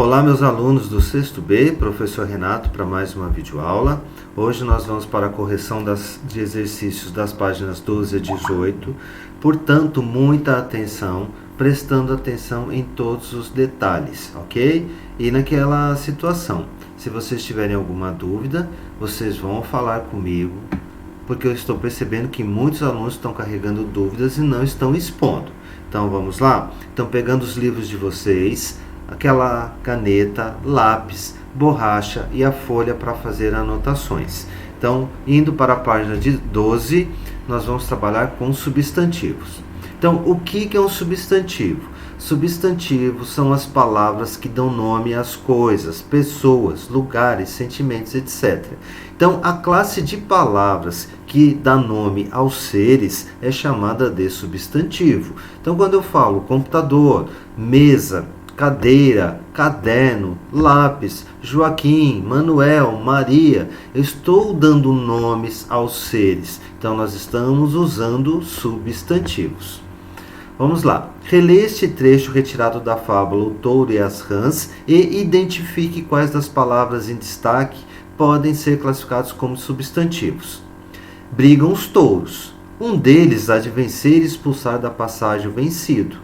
Olá, meus alunos do sexto B, professor Renato para mais uma videoaula. Hoje nós vamos para a correção de exercícios das páginas 12 a 18. Portanto, muita atenção, prestando atenção em todos os detalhes, ok? E naquela situação, se vocês tiverem alguma dúvida, vocês vão falar comigo, porque eu estou percebendo que muitos alunos estão carregando dúvidas e não estão expondo. Então, vamos lá? Então, pegando os livros de vocês, aquela caneta, lápis, borracha e a folha para fazer anotações. Então, indo para a página de 12, nós vamos trabalhar com substantivos. Então, o que é um substantivo? Substantivos são as palavras que dão nome às coisas, pessoas, lugares, sentimentos, etc. Então, a classe de palavras que dá nome aos seres é chamada de substantivo. Então, quando eu falo computador, mesa, cadeira, caderno, lápis, Joaquim, Manuel, Maria, eu estou dando nomes aos seres. Então, nós estamos usando substantivos. Vamos lá. Releia este trecho retirado da fábula O Touro e as Rãs e identifique quais das palavras em destaque podem ser classificados como substantivos. Brigam os touros. Um deles há de vencer e expulsar da passagem o vencido.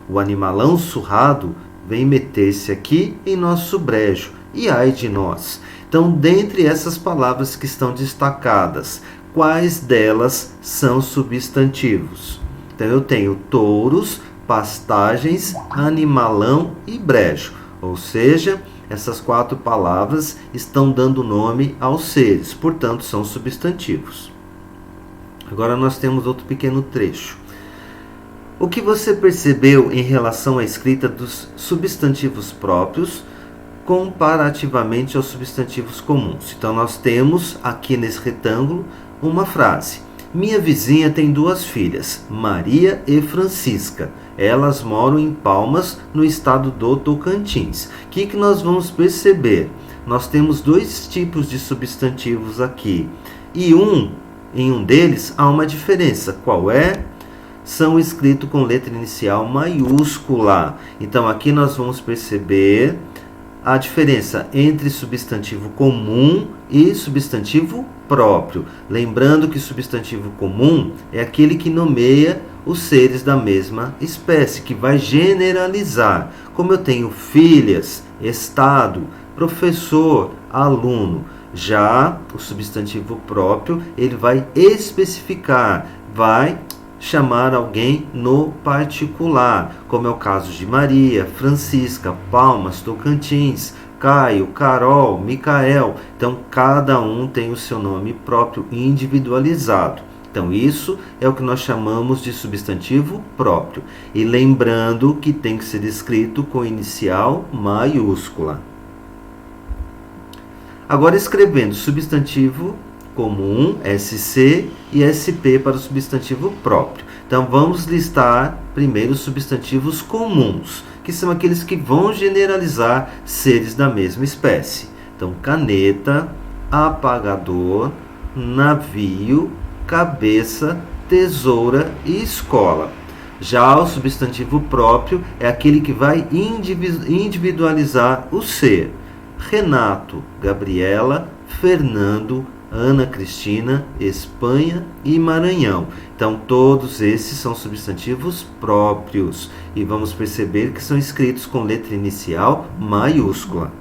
O animalão surrado vem meter-se aqui em nosso brejo, e ai de nós. Então, dentre essas palavras que estão destacadas, quais delas são substantivos? Então, eu tenho touros, pastagens, animalão e brejo. Ou seja, essas 4 palavras estão dando nome aos seres, portanto, são substantivos. Agora, nós temos outro pequeno trecho. O que você percebeu em relação à escrita dos substantivos próprios comparativamente aos substantivos comuns? Então, nós temos aqui nesse retângulo uma frase. Minha vizinha tem 2 filhas, Maria e Francisca. Elas moram em Palmas, no estado do Tocantins. O que nós vamos perceber? Nós temos 2 tipos de substantivos aqui. E em um deles há uma diferença. Qual é? São escritos com letra inicial maiúscula. Então, aqui nós vamos perceber a diferença entre substantivo comum e substantivo próprio. Lembrando que substantivo comum é aquele que nomeia os seres da mesma espécie, que vai generalizar. Como eu tenho filhas, estado, professor, aluno. Já o substantivo próprio, ele vai especificar, vai chamar alguém no particular, como é o caso de Maria, Francisca, Palmas, Tocantins, Caio, Carol, Micael. Então, cada um tem o seu nome próprio individualizado. Então, isso é o que nós chamamos de substantivo próprio. E lembrando que tem que ser escrito com inicial maiúscula. Agora, escrevendo substantivo comum, SC, e SP para o substantivo próprio. Então, vamos listar primeiro os substantivos comuns, que são aqueles que vão generalizar seres da mesma espécie. Então, caneta, apagador, navio, cabeça, tesoura e escola. Já o substantivo próprio é aquele que vai individualizar o ser. Renato, Gabriela, Fernando, Ana Cristina, Espanha e Maranhão. Então, todos esses são substantivos próprios. E vamos perceber que são escritos com letra inicial maiúscula.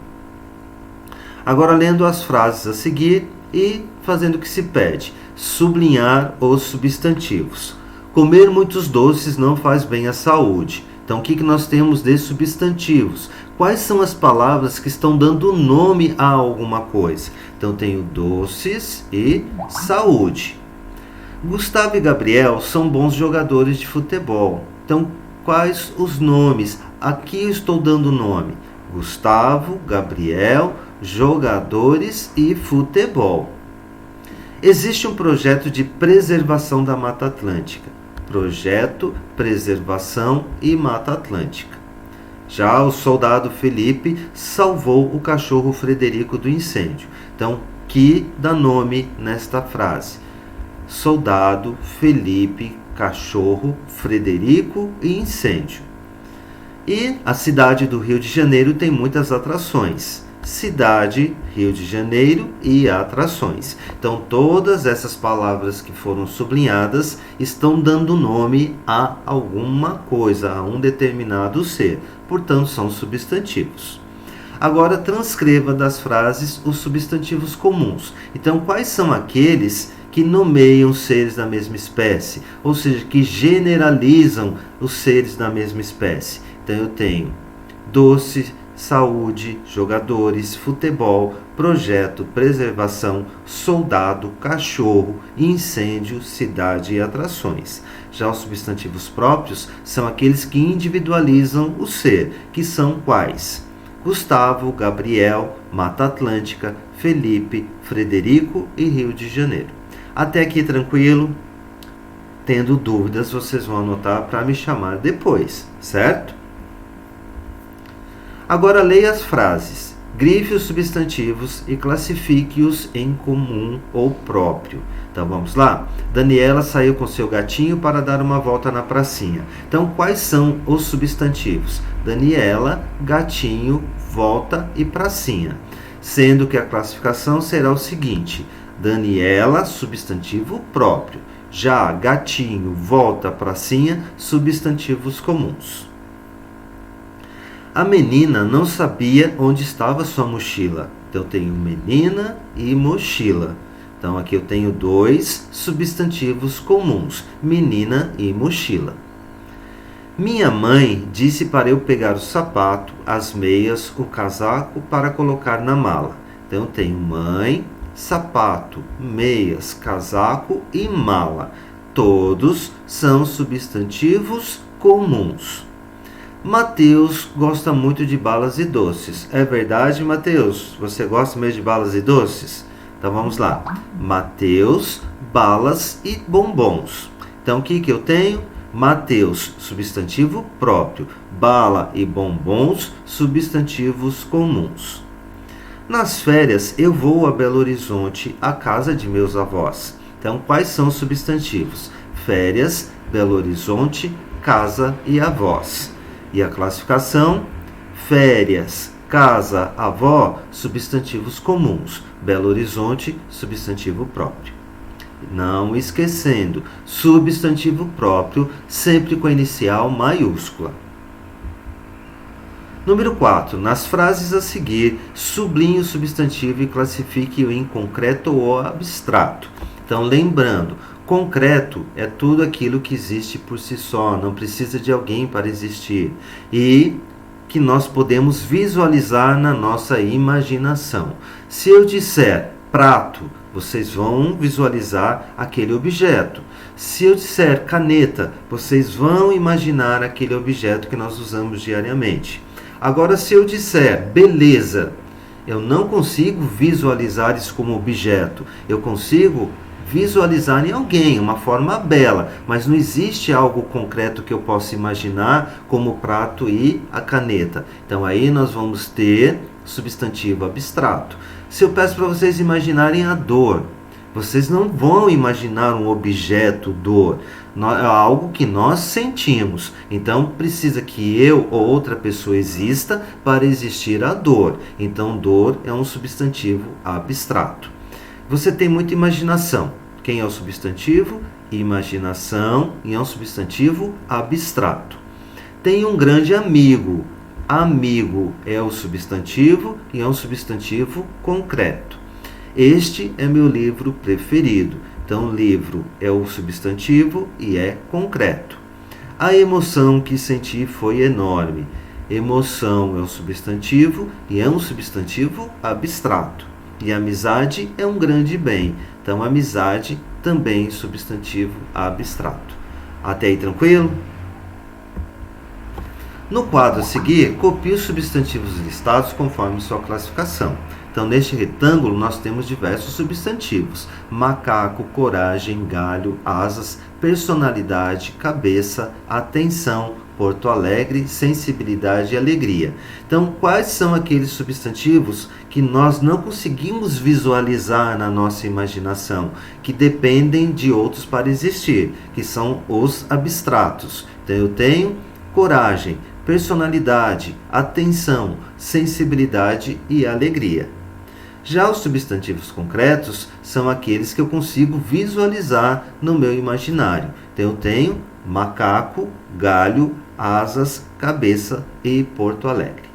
Agora, lendo as frases a seguir e fazendo o que se pede. Sublinhar os substantivos. Comer muitos doces não faz bem à saúde. Então, o que nós temos de substantivos? Quais são as palavras que estão dando nome a alguma coisa? Então, tenho doces e saúde. Gustavo e Gabriel são bons jogadores de futebol. Então, quais os nomes? Aqui eu estou dando nome. Gustavo, Gabriel, jogadores e futebol. Existe um projeto de preservação da Mata Atlântica. Projeto, preservação e Mata Atlântica. Já o soldado Felipe salvou o cachorro Frederico do incêndio. Então, que dá nome nesta frase? Soldado, Felipe, cachorro, Frederico e incêndio. E a cidade do Rio de Janeiro tem muitas atrações. Cidade, Rio de Janeiro e atrações. Então, todas essas palavras que foram sublinhadas estão dando nome a alguma coisa, a um determinado ser. Portanto, são substantivos. Agora, transcreva das frases os substantivos comuns. Então, quais são aqueles que nomeiam seres da mesma espécie? Ou seja, que generalizam os seres da mesma espécie. Então, eu tenho doce, saúde, jogadores, futebol, projeto, preservação, soldado, cachorro, incêndio, cidade e atrações. Já os substantivos próprios são aqueles que individualizam o ser, que são quais? Gustavo, Gabriel, Mata Atlântica, Felipe, Frederico e Rio de Janeiro. Até aqui tranquilo? Tendo dúvidas, vocês vão anotar para me chamar depois, certo? Agora leia as frases, grife os substantivos e classifique-os em comum ou próprio. Então vamos lá? Daniela saiu com seu gatinho para dar uma volta na pracinha. Então quais são os substantivos? Daniela, gatinho, volta e pracinha. Sendo que a classificação será o seguinte: Daniela, substantivo próprio. Já gatinho, volta, pracinha, substantivos comuns. A menina não sabia onde estava sua mochila. Então, eu tenho menina e mochila. Então, aqui eu tenho dois substantivos comuns, menina e mochila. Minha mãe disse para eu pegar o sapato, as meias, o casaco para colocar na mala. Então, eu tenho mãe, sapato, meias, casaco e mala. Todos são substantivos comuns. Mateus gosta muito de balas e doces. É verdade, Mateus? Você gosta mesmo de balas e doces? Então vamos lá. Mateus, balas e bombons. Então o que eu tenho? Mateus, substantivo próprio. Bala e bombons, substantivos comuns. Nas férias eu vou a Belo Horizonte, à casa de meus avós. Então quais são os substantivos? Férias, Belo Horizonte, casa e avós. E a classificação? Férias, casa, avó, substantivos comuns. Belo Horizonte, substantivo próprio. Não esquecendo, substantivo próprio, sempre com a inicial maiúscula. Número 4. Nas frases a seguir, sublinhe o substantivo e classifique-o em concreto ou abstrato. Então, lembrando, concreto é tudo aquilo que existe por si só, não precisa de alguém para existir. E que nós podemos visualizar na nossa imaginação. Se eu disser prato, vocês vão visualizar aquele objeto. Se eu disser caneta, vocês vão imaginar aquele objeto que nós usamos diariamente. Agora, se eu disser beleza, eu não consigo visualizar isso como objeto. Eu consigo visualizar em alguém, uma forma bela, mas não existe algo concreto que eu possa imaginar como o prato e a caneta. Então aí nós vamos ter substantivo abstrato. Se eu peço para vocês imaginarem a dor, vocês não vão imaginar um objeto dor, é algo que nós sentimos. Então precisa que eu ou outra pessoa exista para existir a dor. Então dor é um substantivo abstrato. Você tem muita imaginação. Quem é o substantivo? Imaginação, e é um substantivo abstrato. Tem um grande amigo. Amigo é o substantivo e é um substantivo concreto. Este é meu livro preferido. Então, livro é o substantivo e é concreto. A emoção que senti foi enorme. Emoção é o substantivo e é um substantivo abstrato. E amizade é um grande bem. Então, amizade também substantivo abstrato. Até aí, tranquilo? No quadro a seguir, copie os substantivos listados conforme sua classificação. Então, neste retângulo, nós temos diversos substantivos: macaco, coragem, galho, asas, personalidade, cabeça, atenção, Porto Alegre, sensibilidade e alegria. Então, quais são aqueles substantivos que nós não conseguimos visualizar na nossa imaginação, que dependem de outros para existir, que são os abstratos? Então, eu tenho coragem, personalidade, atenção, sensibilidade e alegria. Já os substantivos concretos são aqueles que eu consigo visualizar no meu imaginário. Então eu tenho macaco, galho, asas, cabeça e Porto Alegre.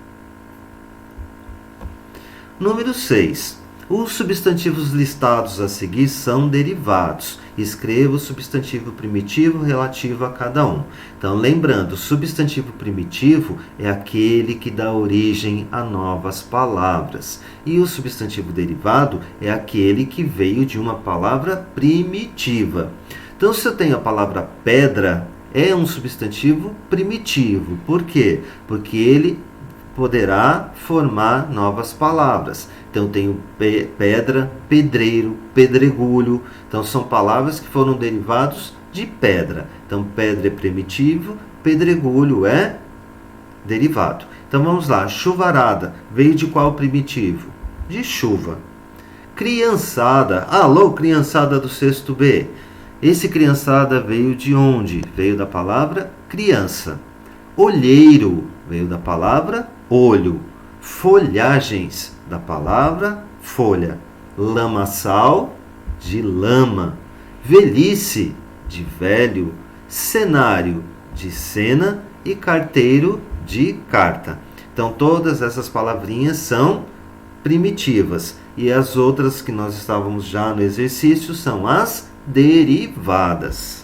Número 6. Os substantivos listados a seguir são derivados. Escreva o substantivo primitivo relativo a cada um. Então, lembrando, o substantivo primitivo é aquele que dá origem a novas palavras. E o substantivo derivado é aquele que veio de uma palavra primitiva. Então, se eu tenho a palavra pedra, é um substantivo primitivo. Por quê? Porque ele poderá formar novas palavras. Então, tenho pedra, pedreiro, pedregulho. Então, são palavras que foram derivados de pedra. Então, pedra é primitivo, pedregulho é derivado. Então, vamos lá. Chuvarada veio de qual primitivo? De chuva. Criançada. Alô, criançada do sexto B. Esse criançada veio de onde? Veio da palavra criança. Olheiro veio da palavra olho. Folhagens, da palavra folha. Lamaçal, de lama. Velhice, de velho. Cenário, de cena. E carteiro, de carta. Então, todas essas palavrinhas são primitivas. E as outras que nós estávamos já no exercício são as derivadas.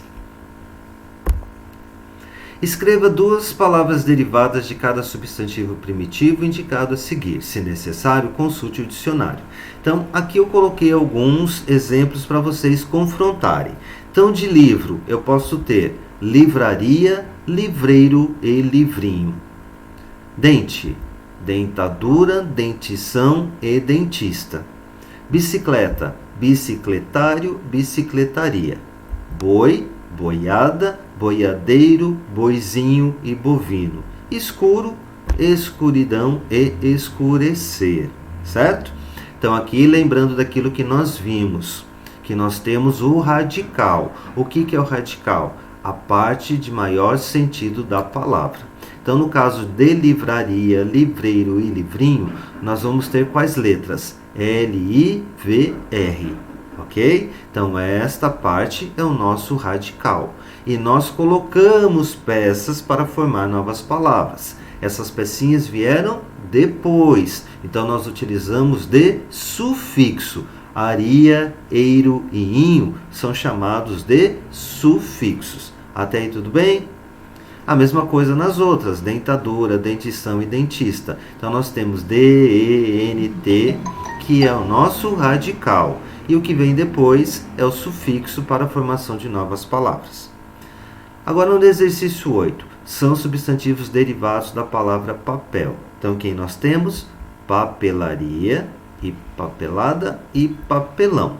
Escreva 2 palavras derivadas de cada substantivo primitivo indicado a seguir. Se necessário, consulte o dicionário. Então, aqui eu coloquei alguns exemplos para vocês confrontarem. Então, de livro, eu posso ter livraria, livreiro e livrinho. Dente, dentadura, dentição e dentista. Bicicleta, bicicletário, bicicletaria. Boi, boiada, boiadeiro, boizinho e bovino. Escuro, escuridão e escurecer, certo? Então aqui lembrando daquilo que nós vimos, que nós temos o radical. O que é o radical? A parte de maior sentido da palavra. Então no caso de livraria, livreiro e livrinho, nós vamos ter quais letras? L-I-V-R. Ok? Então, esta parte é o nosso radical. E nós colocamos peças para formar novas palavras. Essas pecinhas vieram depois. Então, nós utilizamos de sufixo. Aria, eiro e inho são chamados de sufixos. Até aí tudo bem? A mesma coisa nas outras. Dentadura, dentição e dentista. Então, nós temos D-E-N-T, que é o nosso radical. E o que vem depois é o sufixo para a formação de novas palavras. Agora, no exercício 8, são substantivos derivados da palavra papel. Então, quem nós temos? Papelaria, e papelada e papelão.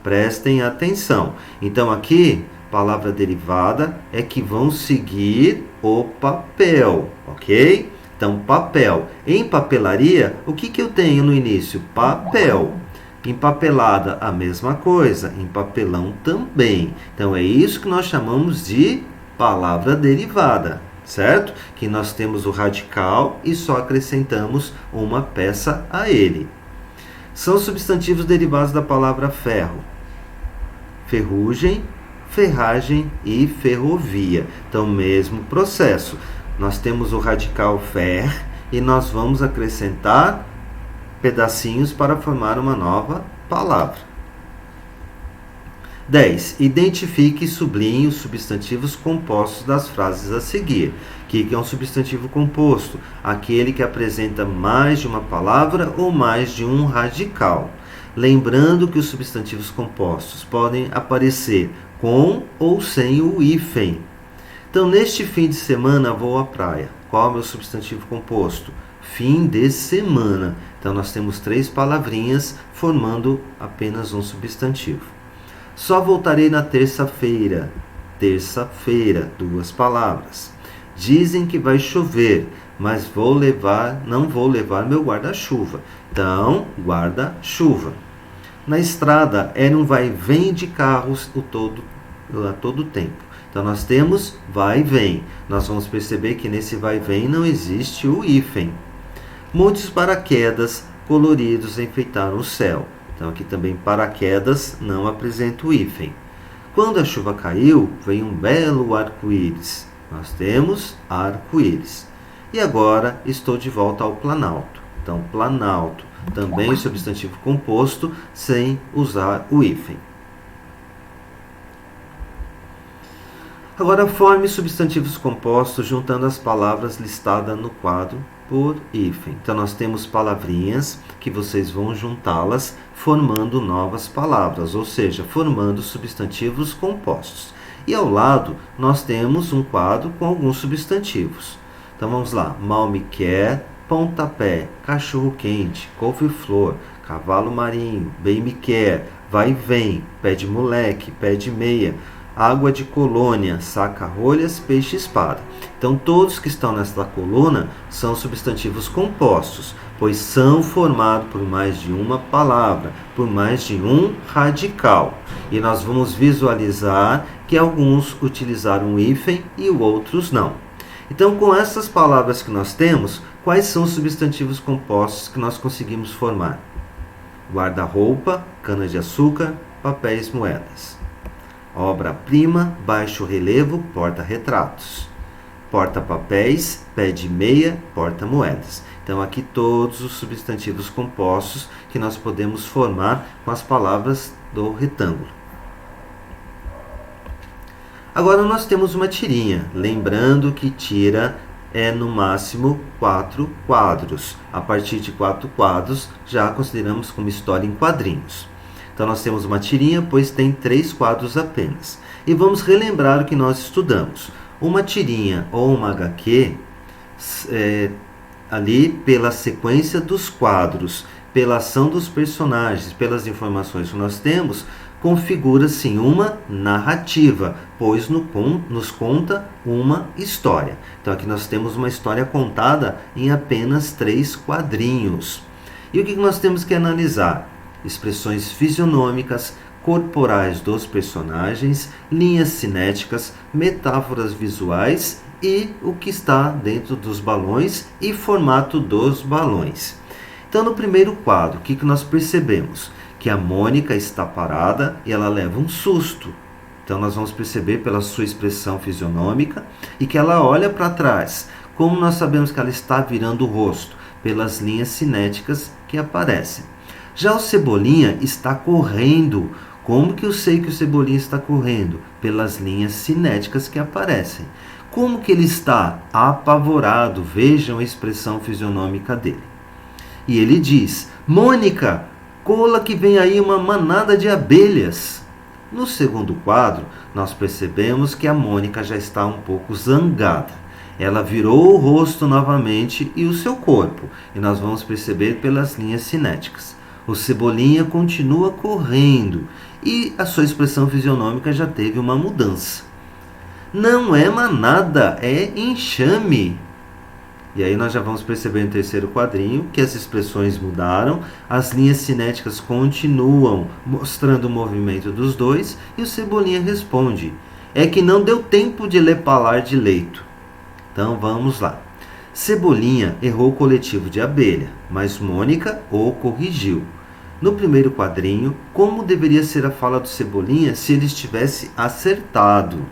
Prestem atenção. Então, aqui, palavra derivada é que vão seguir o papel, ok? Então, papel. Em papelaria, o que eu tenho no início? Papel. Empapelada, a mesma coisa. Em papelão também. Então, é isso que nós chamamos de palavra derivada, certo? Que nós temos o radical e só acrescentamos uma peça a ele. São substantivos derivados da palavra ferro. Ferrugem, ferragem e ferrovia. Então, mesmo processo. Nós temos o radical fer e nós vamos acrescentar pedacinhos para formar uma nova palavra. 10. Identifique e sublinhe os substantivos compostos das frases a seguir. O que é um substantivo composto? Aquele que apresenta mais de uma palavra ou mais de um radical. Lembrando que os substantivos compostos podem aparecer com ou sem o hífen. Então, neste fim de semana, vou à praia. Qual é o meu substantivo composto? Fim de semana. Então, nós temos 3 palavrinhas formando apenas um substantivo. Só voltarei na terça-feira. Terça-feira, 2 palavras. Dizem que vai chover, mas não vou levar meu guarda-chuva. Então, guarda-chuva. Na estrada, era um vai e vem de carros a todo tempo. Então nós temos vai e vem. Nós vamos perceber que nesse vai e vem não existe o hífen. Muitos paraquedas coloridos enfeitaram o céu. Então aqui também paraquedas não apresenta o hífen. Quando a chuva caiu, veio um belo arco-íris. Nós temos arco-íris. E agora estou de volta ao planalto. Então planalto, também substantivo composto sem usar o hífen. Agora forme substantivos compostos juntando as palavras listadas no quadro por hífen. Então nós temos palavrinhas que vocês vão juntá-las formando novas palavras, ou seja, formando substantivos compostos. E ao lado nós temos um quadro com alguns substantivos. Então vamos lá: mal me quer, pontapé, cachorro quente, couve-flor, cavalo marinho, bem me quer, vai e vem, pé de moleque, pé de meia, água de colônia, saca-rolhas, peixe-espada. Então, todos que estão nesta coluna são substantivos compostos, pois são formados por mais de uma palavra, por mais de um radical. E nós vamos visualizar que alguns utilizaram o hífen e outros não. Então, com essas palavras que nós temos, quais são os substantivos compostos que nós conseguimos formar? Guarda-roupa, cana-de-açúcar, papéis, moedas. Obra-prima, baixo relevo, porta-retratos. Porta-papéis, pé de meia, porta-moedas. Então, aqui todos os substantivos compostos que nós podemos formar com as palavras do retângulo. Agora nós temos uma tirinha, lembrando que tira é no máximo 4 quadros. A partir de 4 quadros já consideramos como história em quadrinhos. Então nós temos uma tirinha, pois tem 3 quadros apenas. E vamos relembrar o que nós estudamos. Uma tirinha ou uma HQ, ali pela sequência dos quadros, pela ação dos personagens, pelas informações que nós temos, configura-se uma narrativa, pois nos conta uma história. Então aqui nós temos uma história contada em apenas 3 quadrinhos. E o que nós temos que analisar? Expressões fisionômicas, corporais dos personagens, linhas cinéticas, metáforas visuais e o que está dentro dos balões e formato dos balões. Então, no primeiro quadro, o que nós percebemos? Que a Mônica está parada e ela leva um susto. Então, nós vamos perceber pela sua expressão fisionômica e que ela olha para trás. Como nós sabemos que ela está virando o rosto? Pelas linhas cinéticas que aparecem. Já o Cebolinha está correndo. Como que eu sei que o Cebolinha está correndo? Pelas linhas cinéticas que aparecem. Como que ele está? Apavorado. Vejam a expressão fisionômica dele. E ele diz: Mônica, cola que vem aí uma manada de abelhas. No segundo quadro, nós percebemos que a Mônica já está um pouco zangada. Ela virou o rosto novamente e o seu corpo. E nós vamos perceber pelas linhas cinéticas. O Cebolinha continua correndo e a sua expressão fisionômica já teve uma mudança. Não é manada, é enxame. E aí nós já vamos perceber no terceiro quadrinho que as expressões mudaram, as linhas cinéticas continuam mostrando o movimento dos dois e o Cebolinha responde: é que não deu tempo de ler palar de leito. Então vamos lá. Cebolinha errou o coletivo de abelha, mas Mônica o corrigiu. No primeiro quadrinho, como deveria ser a fala do Cebolinha se ele estivesse acertado?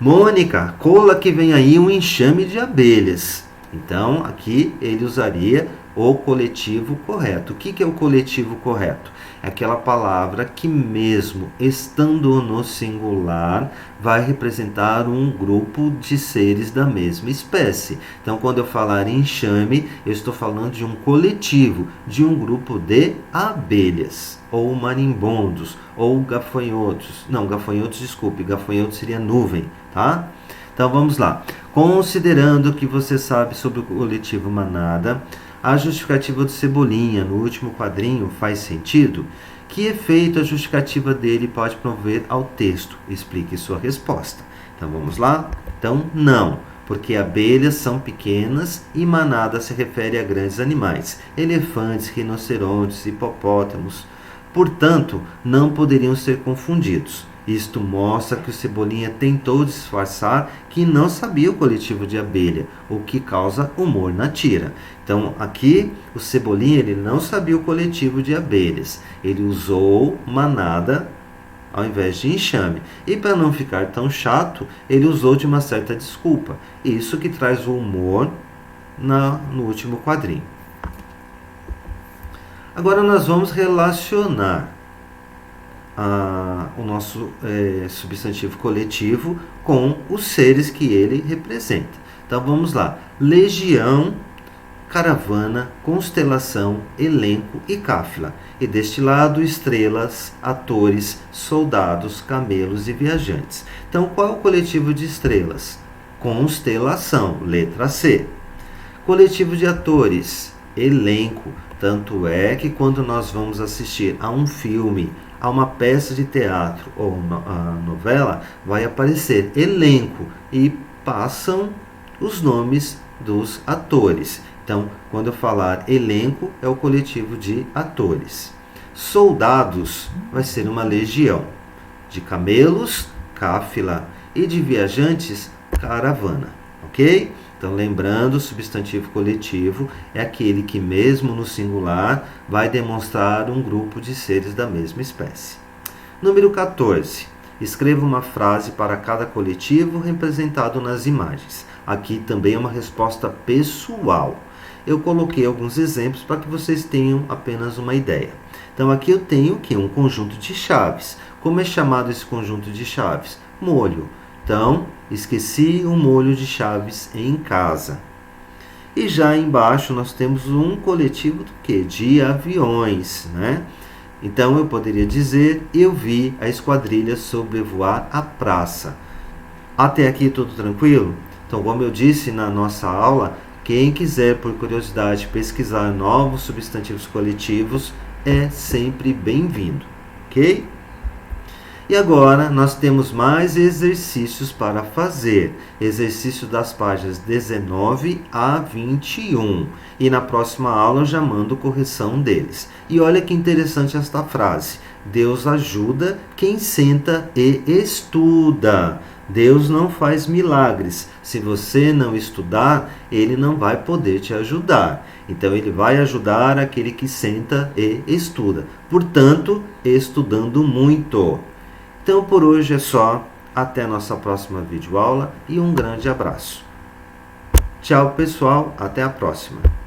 Mônica, cola que vem aí um enxame de abelhas. Então, aqui ele usaria o coletivo correto. O que é o coletivo correto? É aquela palavra que, mesmo estando no singular, vai representar um grupo de seres da mesma espécie. Então, quando eu falar enxame, eu estou falando de um coletivo, de um grupo de abelhas, ou marimbondos, ou gafanhotos. Não, gafanhotos, desculpe, gafanhotos seria nuvem, tá? Então, vamos lá. Considerando que você sabe sobre o coletivo manada, a justificativa do Cebolinha no último quadrinho faz sentido? Que efeito a justificativa dele pode promover ao texto? Explique sua resposta. Então vamos lá? Então não, porque abelhas são pequenas e manada se refere a grandes animais, elefantes, rinocerontes, hipopótamos. Portanto, não poderiam ser confundidos. Isto mostra que o Cebolinha tentou disfarçar que não sabia o coletivo de abelha, o que causa humor na tira. Então, aqui, o Cebolinha ele não sabia o coletivo de abelhas. Ele usou manada ao invés de enxame. E para não ficar tão chato, ele usou de uma certa desculpa. Isso que traz o humor no último quadrinho. Agora nós vamos relacionar o nosso substantivo coletivo com os seres que ele representa. Então vamos lá. Legião, caravana, constelação, elenco e cáfila. E deste lado, estrelas, atores, soldados, camelos e viajantes. Então qual é o coletivo de estrelas? Constelação, letra C. Coletivo de atores, elenco. Tanto é que quando nós vamos assistir a um filme, a uma peça de teatro ou a novela, vai aparecer elenco e passam os nomes dos atores. Então, quando eu falar elenco, é o coletivo de atores. Soldados vai ser uma legião. De camelos, cáfila. E de viajantes, caravana. Ok? Então, lembrando, o substantivo coletivo é aquele que, mesmo no singular, vai demonstrar um grupo de seres da mesma espécie. Número 14. Escreva uma frase para cada coletivo representado nas imagens. Aqui também é uma resposta pessoal. Eu coloquei alguns exemplos para que vocês tenham apenas uma ideia. Então, aqui eu tenho um conjunto de chaves. Como é chamado esse conjunto de chaves? Molho. Então, esqueci o molho de chaves em casa. E já embaixo nós temos um coletivo do quê? De aviões, né? Então eu poderia dizer, eu vi a esquadrilha sobrevoar a praça. Até aqui tudo tranquilo? Então, como eu disse na nossa aula, quem quiser, por curiosidade, pesquisar novos substantivos coletivos é sempre bem-vindo, ok? E agora nós temos mais exercícios para fazer. Exercício das páginas 19 a 21. E na próxima aula eu já mando correção deles. E olha que interessante esta frase. Deus ajuda quem senta e estuda. Deus não faz milagres. Se você não estudar, Ele não vai poder te ajudar. Então, Ele vai ajudar aquele que senta e estuda. Portanto, estudando muito. Então, por hoje é só. Até a nossa próxima videoaula e um grande abraço. Tchau, pessoal. Até a próxima.